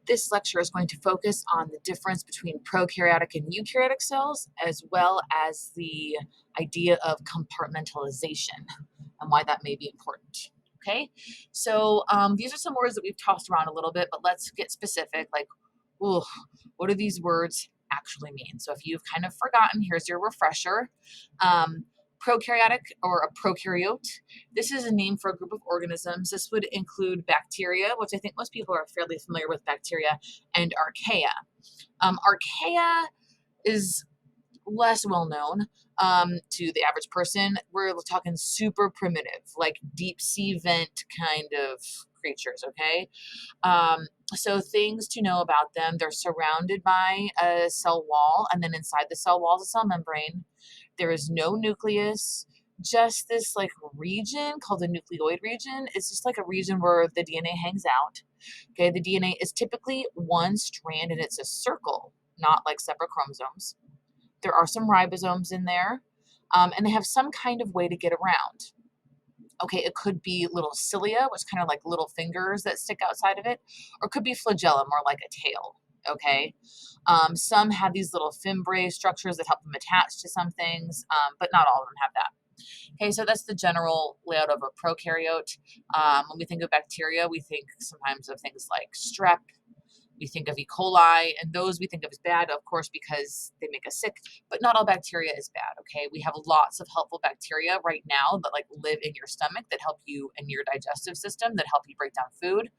This lecture is going to focus on the difference between prokaryotic and eukaryotic cells, as well as the idea of compartmentalization and why that may be important. Okay, so these are some words that we've tossed around a little bit, but let's get specific. Like, ooh, what do these words actually mean? So if you've kind of forgotten, here's your refresher. Prokaryotic or a prokaryote. This is a name for a group of organisms. This would include bacteria, which I think most people are fairly familiar with bacteria, and archaea. Archaea is less well known to the average person. We're talking super primitive, like deep sea vent kind of creatures, okay? So things to know about them, they're surrounded by a cell wall, and then inside the cell wall is a cell membrane. There is no nucleus, just this like region called the nucleoid region. It's just like a region where the DNA hangs out. Okay, the DNA is typically one strand and it's a circle, not like separate chromosomes. There are some ribosomes in there, and they have some kind of way to get around. Okay, it could be little cilia, which kind of like little fingers that stick outside of it, or it could be flagella, more like a tail. Okay, some have these little fimbriae structures that help them attach to some things, but not all of them have that. Okay, so that's the general layout of a prokaryote. When we think of bacteria, we think sometimes of things like strep. We think of E. coli, and those we think of as bad, of course, because they make us sick, but not all bacteria is bad, okay? We have lots of helpful bacteria right now that like live in your stomach that help you in your digestive system, that help you break down food.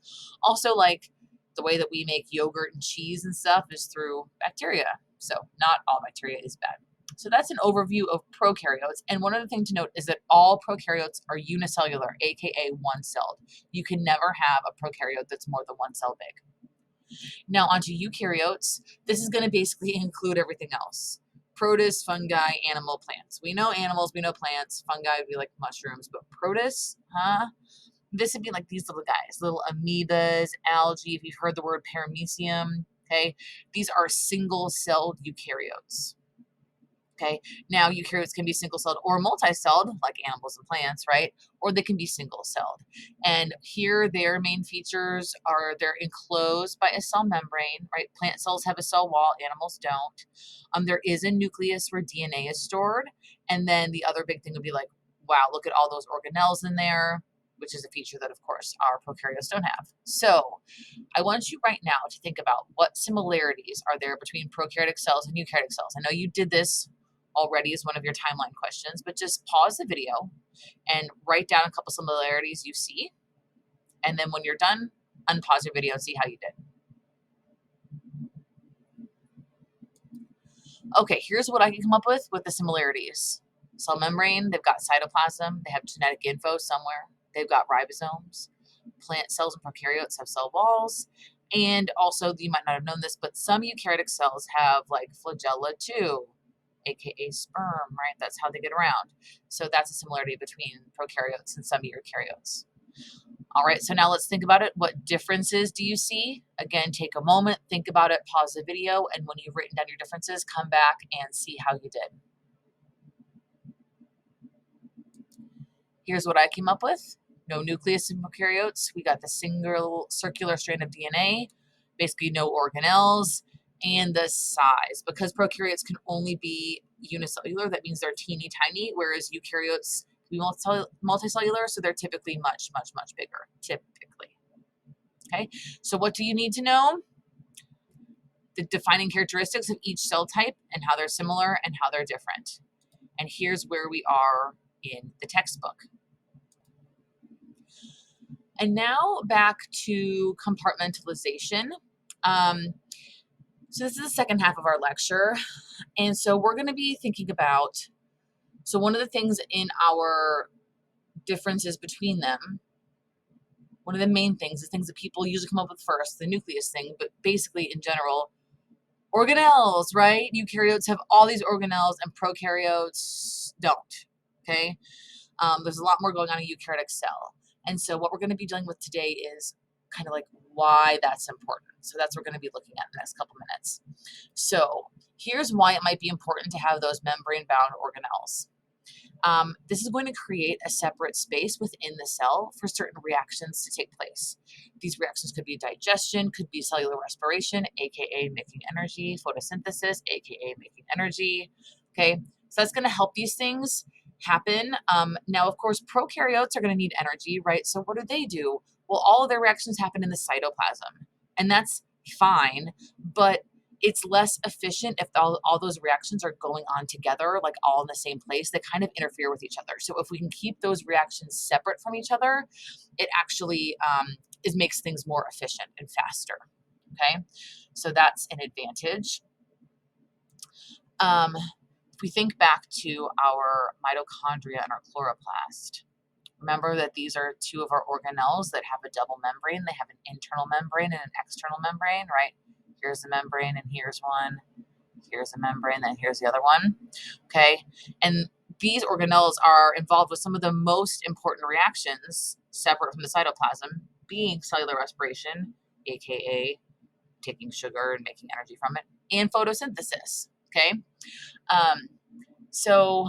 Also, like the way that we make yogurt and cheese and stuff is through bacteria. So not all bacteria is bad. So that's an overview of prokaryotes. And one other thing to note is that all prokaryotes are unicellular, aka one-celled. You can never have a prokaryote that's more than one cell big. Now onto eukaryotes. This is going to basically include everything else. Protists, fungi, animal, plants. We know animals, we know plants. Fungi would be like mushrooms, but protists, huh? This would be like these little guys, little amoebas, algae. If you've heard the word paramecium, okay? These are single-celled eukaryotes. Okay, now eukaryotes can be single-celled or multi-celled, like animals and plants, right? Or they can be single-celled. And here their main features are they're enclosed by a cell membrane, right? Plant cells have a cell wall, animals don't. There is a nucleus where DNA is stored. And then the other big thing would be like, wow, look at all those organelles in there, which is a feature that, of course, our prokaryotes don't have. So I want you right now to think about what similarities are there between prokaryotic cells and eukaryotic cells. I know you did this already as one of your timeline questions, but just pause the video and write down a couple similarities you see. And then when you're done, unpause your video and see how you did. Okay, here's what I can come up with the similarities. Cell membrane, they've got cytoplasm, they have genetic info somewhere, they've got ribosomes. Plant cells and prokaryotes have cell walls. And also, you might not have known this, but some eukaryotic cells have like flagella too, aka sperm, right? That's how they get around. So that's a similarity between prokaryotes and some eukaryotes. All right, so now let's think about it. What differences do you see? Again, take a moment, think about it, pause the video, and when you've written down your differences, come back and see how you did. Here's what I came up with. No nucleus in prokaryotes. We got the single circular strand of DNA, basically no organelles, and the size. Because prokaryotes can only be unicellular, that means they're teeny tiny, whereas eukaryotes can be multicellular, so they're typically much, much, much bigger, typically. Okay, so what do you need to know? The defining characteristics of each cell type and how they're similar and how they're different. And here's where we are in the textbook. And now back to compartmentalization. So this is the second half of our lecture. And so we're going to be thinking about, so one of the things in our differences between them, one of the main things, the things that people usually come up with first, the nucleus thing, but basically in general, organelles, right? Eukaryotes have all these organelles and prokaryotes don't, okay? There's a lot more going on in a eukaryotic cell. And so what we're going to be dealing with today is kind of like why that's important. So that's what we're going to be looking at in the next couple minutes. So here's why it might be important to have those membrane-bound organelles. This is going to create a separate space within the cell for certain reactions to take place. These reactions could be digestion, could be cellular respiration, aka making energy, photosynthesis, aka making energy. Okay, so that's going to help these things happen. Now, of course, prokaryotes are going to need energy, right? So what do? Well, all of their reactions happen in the cytoplasm, and that's fine, but it's less efficient if all those reactions are going on together, like all in the same place. They kind of interfere with each other. So if we can keep those reactions separate from each other, it actually makes things more efficient and faster. Okay, so that's an advantage. If we think back to our mitochondria and our chloroplast, remember that these are two of our organelles that have a double membrane. They have an internal membrane and an external membrane, right? Here's the membrane and here's one. Here's a membrane, and here's the other one. Okay, and these organelles are involved with some of the most important reactions separate from the cytoplasm, being cellular respiration, aka taking sugar and making energy from it, and photosynthesis. Okay, so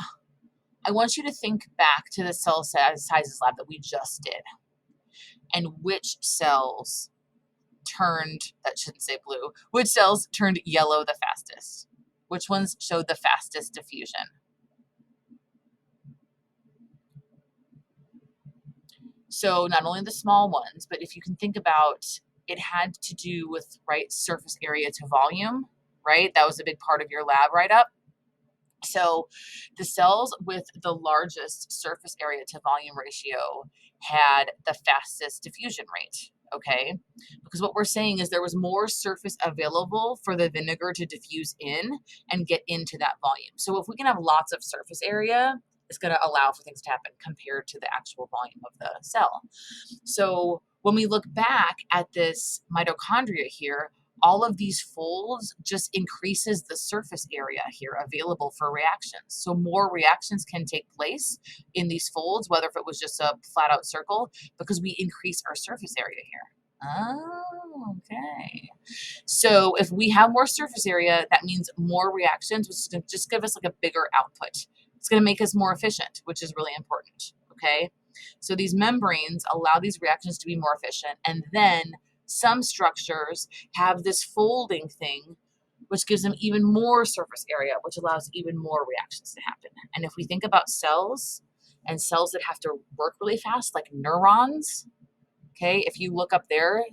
I want you to think back to the cell sizes lab that we just did, and which cells that shouldn't say blue, which cells turned yellow the fastest? Which ones showed the fastest diffusion? So not only the small ones, but if you can think about, it had to do with, right, surface area to volume, right? That was a big part of your lab write-up. So the cells with the largest surface area to volume ratio had the fastest diffusion rate, okay? Because what we're saying is there was more surface available for the vinegar to diffuse in and get into that volume. So if we can have lots of surface area, it's going to allow for things to happen compared to the actual volume of the cell. So when we look back at this mitochondria here, all of these folds just increases the surface area here available for reactions. So more reactions can take place in these folds, whether if it was just a flat out circle, because we increase our surface area here. Oh, okay. So if we have more surface area, that means more reactions, which is going to just give us like a bigger output. It's going to make us more efficient, which is really important. Okay. So these membranes allow these reactions to be more efficient. And then some structures have this folding thing, which gives them even more surface area, which allows even more reactions to happen. And if we think about cells and cells that have to work really fast, like neurons, okay, if you look up their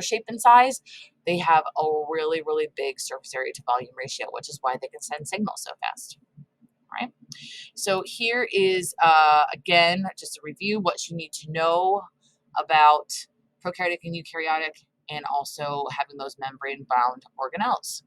shape and size, they have a really, really big surface area to volume ratio, which is why they can send signals so fast. Right? So here is, again, just a review, what you need to know about prokaryotic and eukaryotic, and also having those membrane-bound organelles.